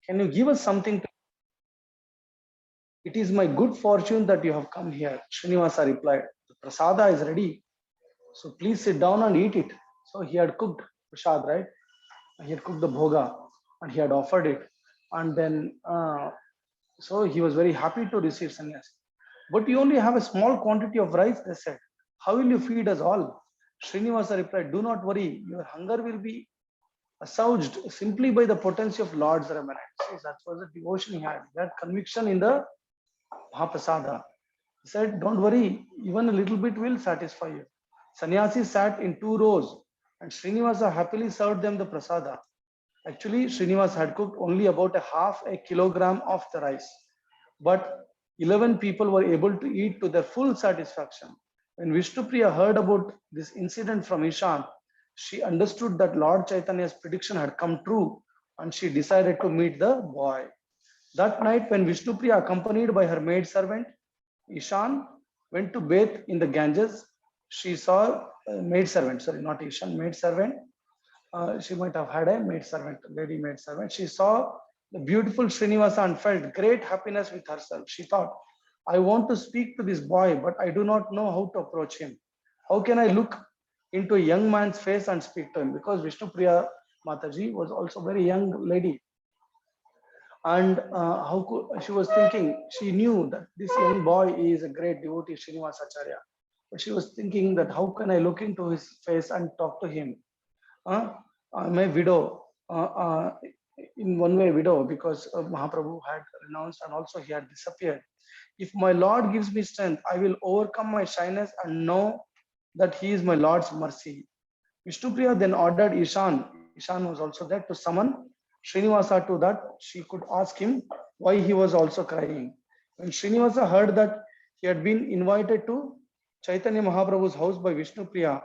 Can you give us something to? It is my good fortune that you have come here. Srinivasa replied, the prasada is ready. So please sit down and eat it. So he had cooked prasad, right? He had cooked the bhoga and he had offered it. And then, so he was very happy to receive sannyas. But you only have a small quantity of rice, they said. How will you feed us all? Srinivasa replied, do not worry. Your hunger will be assuaged simply by the potency of Lord's remnant. See, that was the devotion he had. That conviction in the Mahaprasada. He said, don't worry, even a little bit will satisfy you. Sannyasis sat in 2 rows and Srinivasa happily served them the prasada. Actually, Srinivasa had cooked only about a half a kilogram of the rice, but 11 people were able to eat to their full satisfaction. When Vishnupriya heard about this incident from Ishan, she understood that Lord Chaitanya's prediction had come true and she decided to meet the boy. That night, when Vishnupriya, accompanied by her maid servant, Ishan, went to bathe in the Ganges, she saw a maid servant, sorry, not Ishan, maid servant. She might have had a maid servant, lady maid servant. She saw the beautiful Srinivasa and felt great happiness with herself. She thought, I want to speak to this boy, but I do not know how to approach him. How can I look into a young man's face and speak to him? Because Vishnupriya Mataji was also a very young lady. And how could, she was thinking, she knew that this young boy is a great devotee, Srinivasacharya. But she was thinking that how can I look into his face and talk to him? I'm a widow, in one way widow, because Mahaprabhu had renounced and also he had disappeared. If my Lord gives me strength, I will overcome my shyness and know that he is my Lord's mercy. Vishnupriya then ordered Ishan was also there, to summon Srinivasa to that she could ask him why he was also crying. When Srinivasa heard that he had been invited to Chaitanya Mahaprabhu's house by Vishnupriya,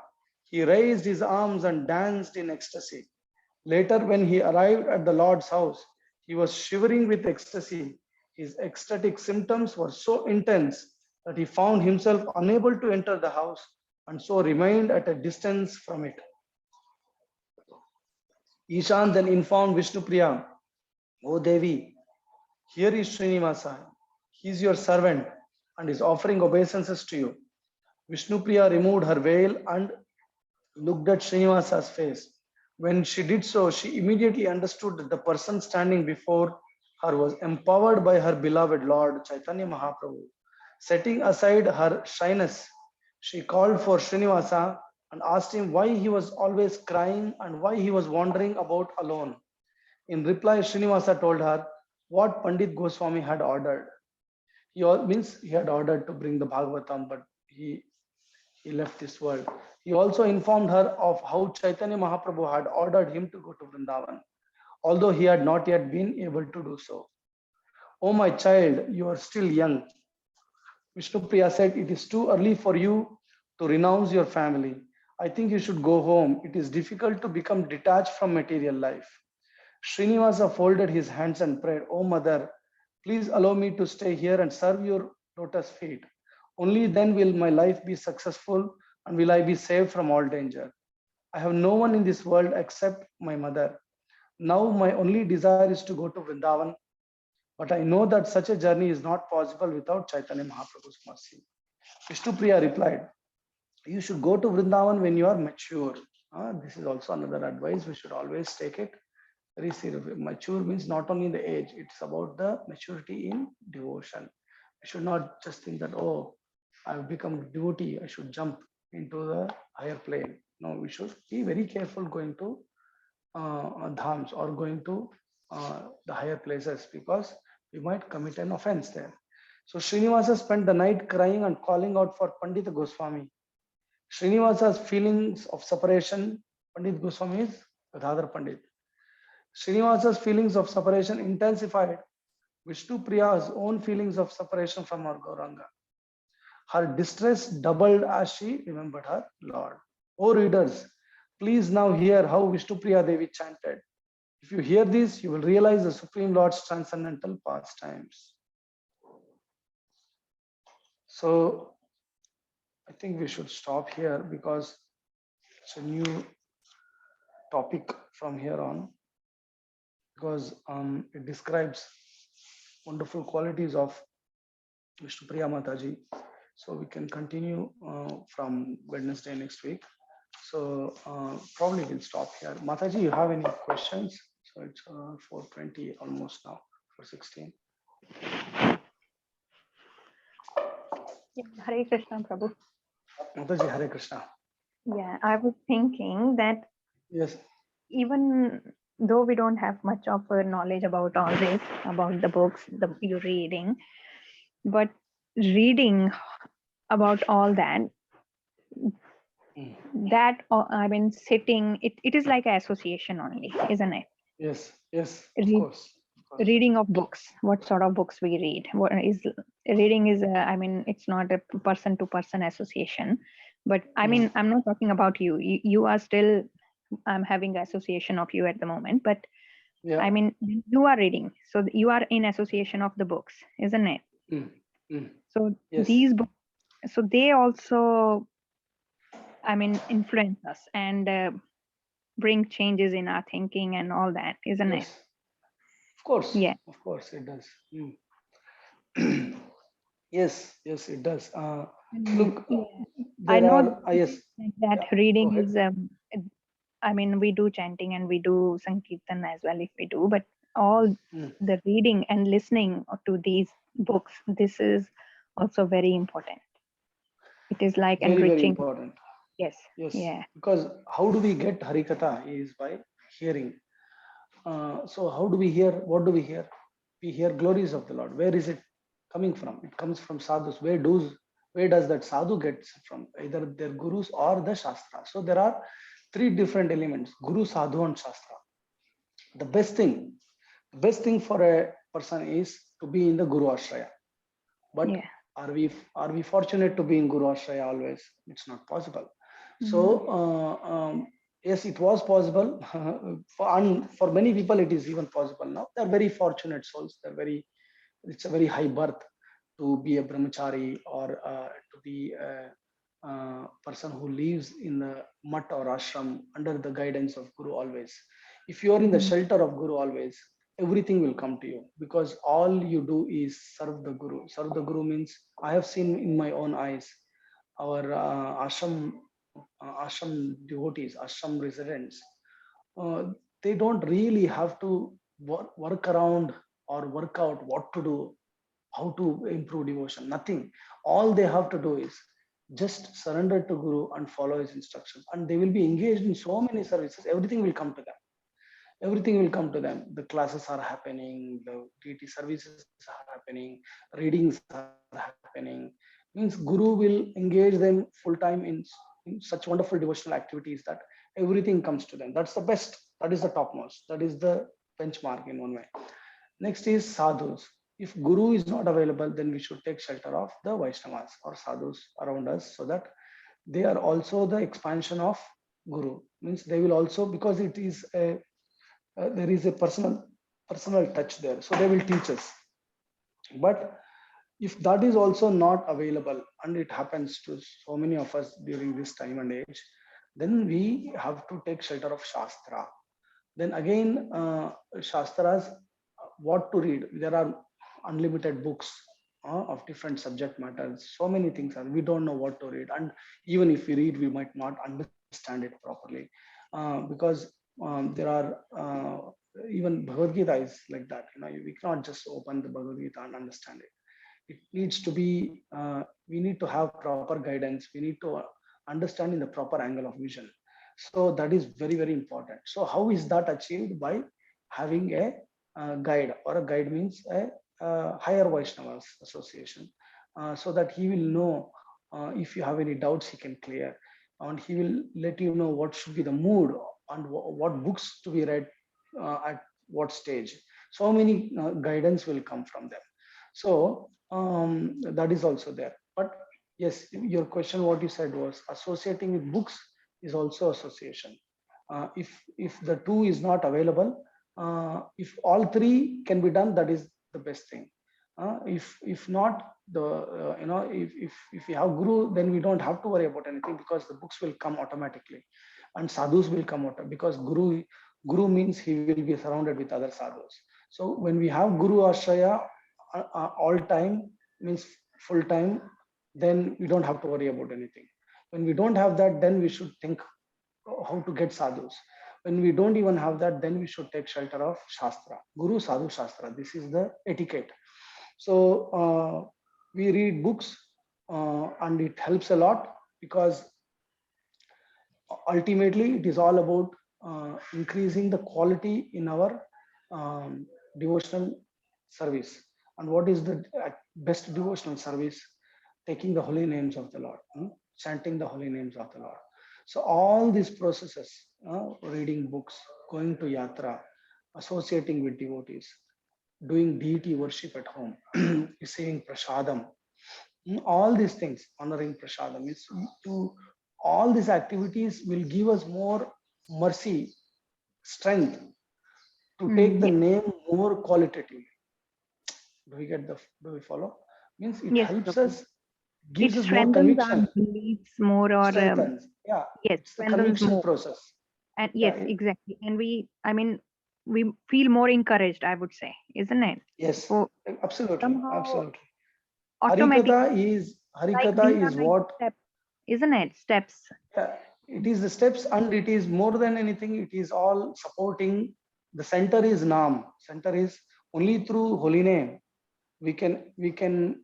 he raised his arms and danced in ecstasy. Later, when he arrived at the Lord's house, he was shivering with ecstasy. His ecstatic symptoms were so intense that he found himself unable to enter the house and so remained at a distance from it. Ishan then informed Vishnupriya, O Devi, here is Srinivasa. He is your servant and is offering obeisances to you. Vishnupriya removed her veil and looked at Srinivasa's face. When she did so, she immediately understood that the person standing before her was empowered by her beloved Lord Chaitanya Mahaprabhu. Setting aside her shyness, she called for Srinivasa and asked him why he was always crying and why he was wandering about alone. In reply, Srinivasa told her what Pandit Goswami had ordered. Means he had ordered to bring the Bhagavatam, but he left this world. He also informed her of how Chaitanya Mahaprabhu had ordered him to go to Vrindavan, although he had not yet been able to do so. Oh, my child, you are still young. Vishnupriya said, it is too early for you to renounce your family. I think you should go home. It is difficult to become detached from material life. Srinivasa folded his hands and prayed, Oh, mother, please allow me to stay here and serve your lotus feet. Only then will my life be successful and will I be saved from all danger. I have no one in this world except my mother. Now my only desire is to go to Vrindavan, but I know that such a journey is not possible without Chaitanya Mahaprabhu's mercy. Vishnupriya replied, you should go to Vrindavan when you are mature. This is also another advice. We should always take it very seriously. Mature means not only the age, it's about the maturity in devotion. We should not just think that, oh, I've become devotee, I should jump into the higher plane. No, we should be very careful going to dhams or going to the higher places because we might commit an offense there. So Srinivasa spent the night crying and calling out for Pandita Goswami. Srinivasa's feelings of separation, Pandit Goswami is Gadadhar Pandit. Srinivasa's feelings of separation intensified Vishnupriya's own feelings of separation from her Gauranga. Her distress doubled as she remembered her Lord. O readers, please now hear how Vishnupriya Devi chanted. If you hear this, you will realize the Supreme Lord's transcendental pastimes. So I think we should stop here because it's a new topic from here on. because it describes wonderful qualities of Vishnu Priya Mataji. So we can continue from Wednesday next week. So probably we'll stop here. Mataji, you have any questions? So it's 4:20 almost now, 4:16. Yeah, Hare Krishna, Prabhu. Mataji, Hare Krishna. Yeah, I was thinking that Yes. even though we don't have much of a knowledge about all this, about the books you're reading, but reading about all that, Mm. I mean, sitting, it is like an association only, isn't it? Yes. Yes. Of Re- course. Of course. Reading of books, what sort of books we read. What is reading is, I mean, it's not a person to person association, but I Mm. mean, I'm not talking about you. You are still, I'm having association of you at the moment, but Yeah. I mean, you are reading, so you are in association of the books, isn't it? Mm. Mm. So Yes. these books, so they also, I mean, influence us and bring changes in our thinking and all that, isn't it? Yes. Of course. Yeah. Of course, it does. Yes. Yes, it does. Look, Yeah. I there know are. Yes. that Yeah. Go reading ahead. is, I mean, we do chanting and we do Sankirtan as well if we do, but all Mm. the reading and listening to these books, this is also very important. It is like Very, very enriching. important. Yes. Yes. Yeah. Because how do we get Harikatha is by hearing. So how do we hear? What do we hear? We hear glories of the Lord. Where is it coming from? It comes from sadhus. Where does that sadhu get from? Either their gurus or the shastra. So there are three different elements: guru, sadhu, and shastra. The best thing for a person is to be in the guru ashraya. But Yeah. are we fortunate to be in guru ashraya always? It's not possible. So Mm. yes, it was possible. For many people it is even possible now. They're very fortunate souls. It's a very high birth to be a brahmachari, or to be a person who lives in the mutt or ashram under the guidance of guru always. If you are in the Mhm. shelter of guru always, everything will come to you, because all you do is serve the guru. Serve the guru means, I have seen in my own eyes our ashram devotees, ashram residents. uh, they don't really have to work around or work out what to do, how to improve devotion. Nothing. All they have to do is just surrender to guru and follow his instructions, and they will be engaged in so many services. Everything will come to them. Everything will come to them. The classes are happening, the deity services are happening, readings are happening. Means guru will engage them full time in such wonderful devotional activities that everything comes to them. That's the best. That is the topmost. That is the benchmark in one way. Next is sadhus. If guru is not available, then we should take shelter of the Vaishnavas or sadhus around us, so that they are also the expansion of guru. Means they will also, because it is a there is a personal touch there, so they will teach us. But if that is also not available, and it happens to so many of us during this time and age, then we have to take shelter of shastra. Then again, shastras, what to read? There are unlimited books of different subject matters. So many things are, we don't know what to read, and even if we read, we might not understand it properly, because there are even Bhagavad Gita is like that. We cannot just open the Bhagavad Gita and understand it. It needs to be, we need to have proper guidance. We need to understand in the proper angle of vision. So that is very, very important. So how is that achieved? By having a, guide, or a guide means a higher Vaishnavas association, so that he will know, if you have any doubts, he can clear, and he will let you know what should be the mood, and what books to be read at what stage. So many guidance will come from them. So that is also there. But yes, your question, what you said was associating with books is also association. If the two is not available, if all three can be done, that is the best thing. If not, the if we have guru, then we don't have to worry about anything, because the books will come automatically, and sadhus will come out, because Guru means he will be surrounded with other sadhus. So when we have Guru Ashraya all time, means full time, then we don't have to worry about anything. When we don't have that, then we should think how to get sadhus. When we don't even have that, then we should take shelter of Shastra. Guru Sadhu Shastra. This is the etiquette. So we read books and it helps a lot because ultimately it is all about increasing the quality in our um, devotional service. And what is the best devotional service? Taking the holy names of the Lord, chanting the holy names of the Lord. So all these processes, reading books, going to yatra, associating with devotees, doing deity worship at home, receiving prasadam, all these things, honoring prasadam, is to all these activities will give us more mercy, strength to take the Yes, name more qualitatively. Do we get the? Do we follow? Means it yes, helps Prabhu. us, It gives us more strengthens our conviction, beliefs more, or strengthens. Yeah, yes, it's the strengthens conviction more. process. And Yeah, yes, exactly. And I mean, we feel more encouraged, I would say, isn't it? yes, For absolutely, somehow absolutely. automatically, like Harikatha these are is like what. steps, isn't it? Steps. It is the steps, and it is more than anything. It is all supporting. The center is Nam. Center is only through holy name we can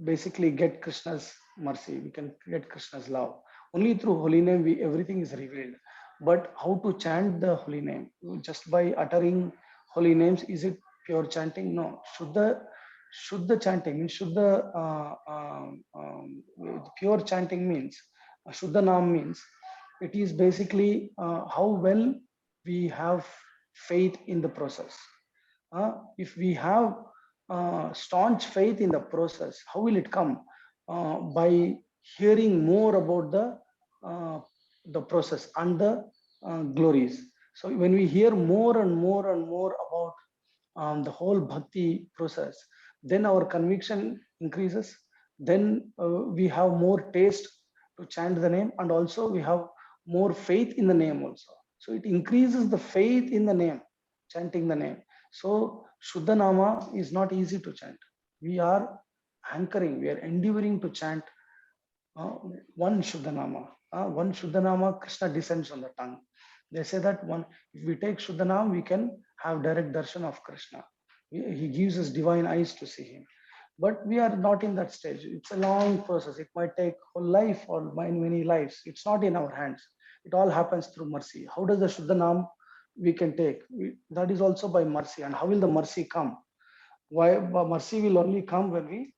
basically get Krishna's mercy. We can get Krishna's love. Only through holy name we everything is revealed. But how to chant the holy name? Just by uttering holy names, is it pure chanting? No. Shuddha chanting means pure chanting means Shuddha Nam means it is basically how well we have faith in the process. If we have staunch faith in the process, how will it come? By hearing more about uh, the process and the glories. So when we hear more and more and more about the whole bhakti process, then our conviction increases. Then we have more taste to chant the name, and also we have more faith in the name also. So it increases the faith in the name, chanting the name. So Shuddha Nama is not easy to chant. We are anchoring, we are endeavoring to chant uh, one Shuddhanama. One Shuddhanama, Krishna descends on the tongue. They say that if we take Shuddhanama, we can have direct darshan of Krishna. He gives us divine eyes to see him. But we are not in that stage. It's a long process. It might take whole life or many lives. It's not in our hands. It all happens through mercy. How does the Shuddhanam we can take? That is also by mercy. And how will the mercy come? Why mercy will only come when we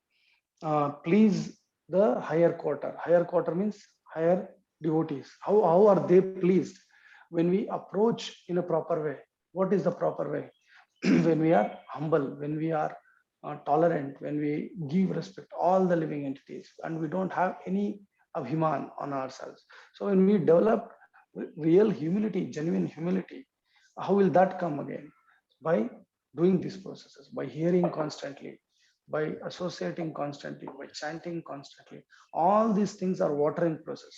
please the higher quarter. Higher quarter means higher devotees. How are they pleased? When we approach in a proper way. What is the proper way? When we are humble, when we are tolerant, when we give respect all the living entities, and we don't have any abhiman on ourselves. So when we develop real humility, genuine humility, how will that come again? By doing these processes, by hearing constantly, by associating constantly, by chanting constantly. All these things are watering process.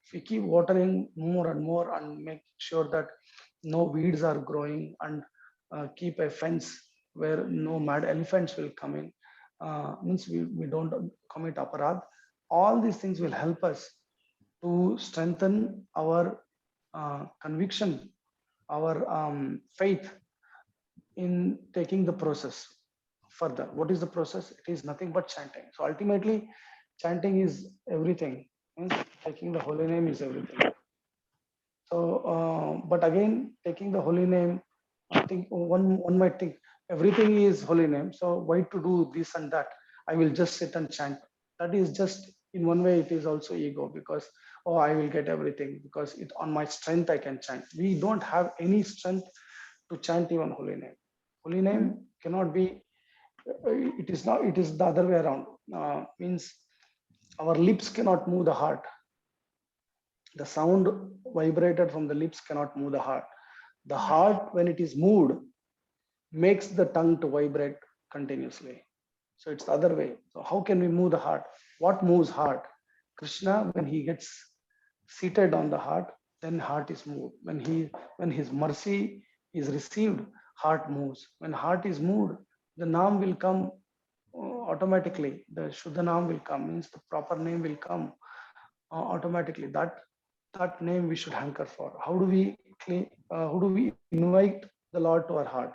If we keep watering more and more and make sure that no weeds are growing, and keep a fence where no mad elephants will come in, means we don't commit aparad. All these things will help us to strengthen our conviction, our faith in taking the process further. What is the process? It is nothing but chanting. So ultimately, chanting is everything. Means taking the holy name is everything. So, but again, taking the holy name, I think one might think everything is holy name. So why to do this and that? I will just sit and chant. That is just in one way. It is also ego, because I will get everything because it on my strength I can chant. We don't have any strength to chant even holy name. Holy Mm. name cannot be. It is not. It is the other way around. Means our lips cannot move the heart. The sound vibrated from the lips cannot move the heart. The heart, when it is moved, makes the tongue to vibrate continuously. So it's the other way. So how can we move the heart? What moves heart? Krishna, when he gets seated on the heart, then heart is moved. When his mercy is received, heart moves. When heart is moved, the naam will come automatically. The shuddha naam will come, means the proper name will come automatically. That name we should hanker for. How do we clean, how do we invite the Lord to our heart?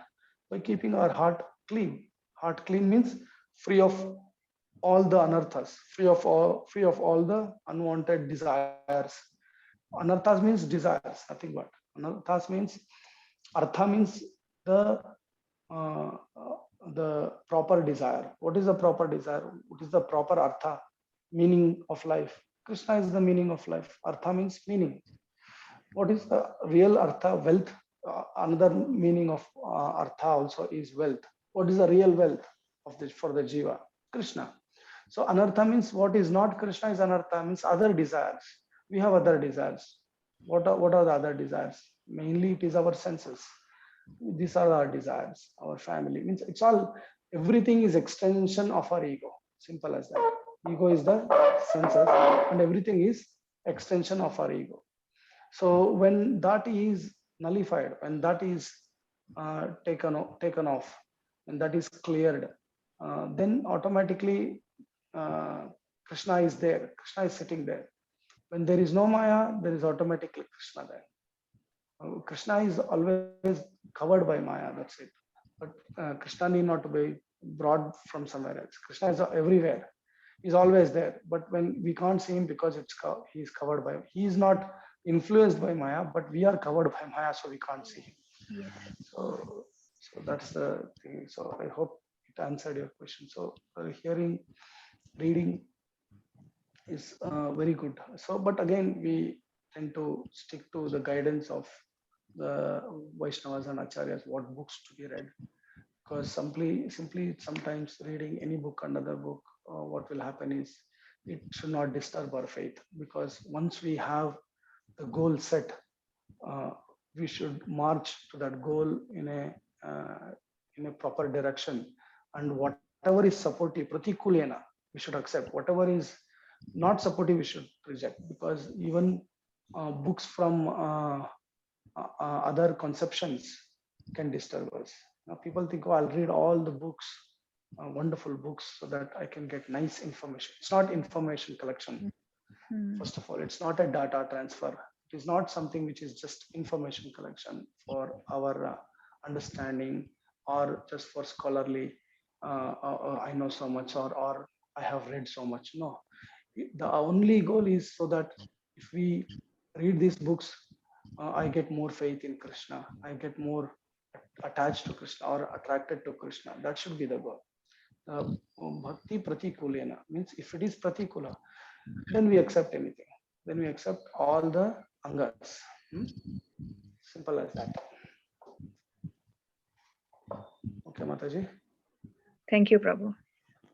By keeping our heart clean. Heart clean means free of all the anarthas, free of all the unwanted desires. Anarthas means desires, nothing but. Anarthas means, artha means the uh, uh, the proper desire. What is the proper desire? What is the proper artha, meaning of life? Krishna is the meaning of life. Artha means meaning. What is the real artha? Wealth. Another meaning of artha also is wealth. What is the real wealth of this for the jiva? Krishna. So anartha means what is not Krishna is anartha, means other desires. We have other desires. What are the other desires? Mainly it is our senses. These are our desires. Our family means it's all, everything is extension of our ego. Simple as that. Ego is the senses, and everything is extension of our ego. So when that is nullified, when that is taken off, and that is cleared, then automatically uh, Krishna is there. Krishna is sitting there. When there is no Maya, there is automatically Krishna there. Krishna is always covered by Maya. That's it. But Krishna need not to be brought from somewhere else. Krishna is everywhere. He's always there. But when we can't see him because he is covered by. He is not influenced by Maya, but we are covered by Maya, so we can't see him. Yes. So that's the thing. So I hope it answered your question. So hearing, reading is very good. So, but again, we tend to stick to the guidance of the Vaishnavas and Acharyas, what books to be read. Because simply sometimes reading any book, another book, what will happen is it should not disturb our faith. Because once we have the goal set, uh, we should march to that goal in a proper direction. And whatever is supportive, pratikulena, we should accept. Whatever is not supportive, we should reject. Because even books from other conceptions can disturb us. Now people think, oh, I'll read all the books, wonderful books, so that I can get nice information. It's not information collection. Mm. First of all, it's not a data transfer. It is not something which is just information collection for our understanding, or just for scholarly, I know so much, or I have read so much. No, the only goal is so that if we read these books, I get more faith in Krishna. I get more attached to Krishna or attracted to Krishna. That should be the goal. Bhakti pratikulena means if it is pratikula, then we accept anything. Then we accept all the angas. Simple as that. Okay, Mataji. Thank you, Prabhu.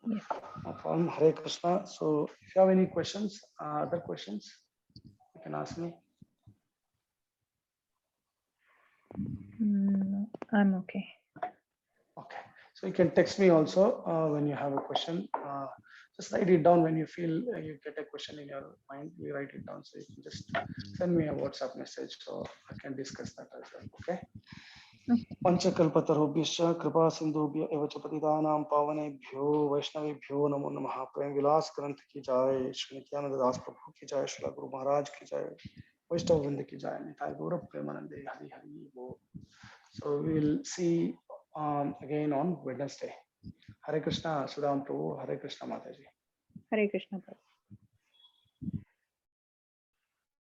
Yes. No problem. Hare Krishna. So if you have any questions, other questions, you can ask me. I'm okay. Okay. So you can text me also when you have a question. Just write it down when you feel you get a question in your mind. You write it down. So you can just send me a WhatsApp message so I can discuss that as well. Okay. पंचकल्पतरुभ्यश्च कृपा सिंधुभ्य एव च पतितानां पावनेभ्यो वैष्णवेभ्यो नमो नमः। प्रेम विलास ग्रंथ की जय, श्री नित्यानंद दास प्रभु की जय, श्री गुरु महाराज की जय, वैष्णव वृंद की जय, निताय गौर प्रेमानंदे, हरि हरि बोल। So we will see again on Wednesday. Hare Krishna, Sudam Prabhu, Hare Krishna Mataji. Hare Krishna, Prabhu.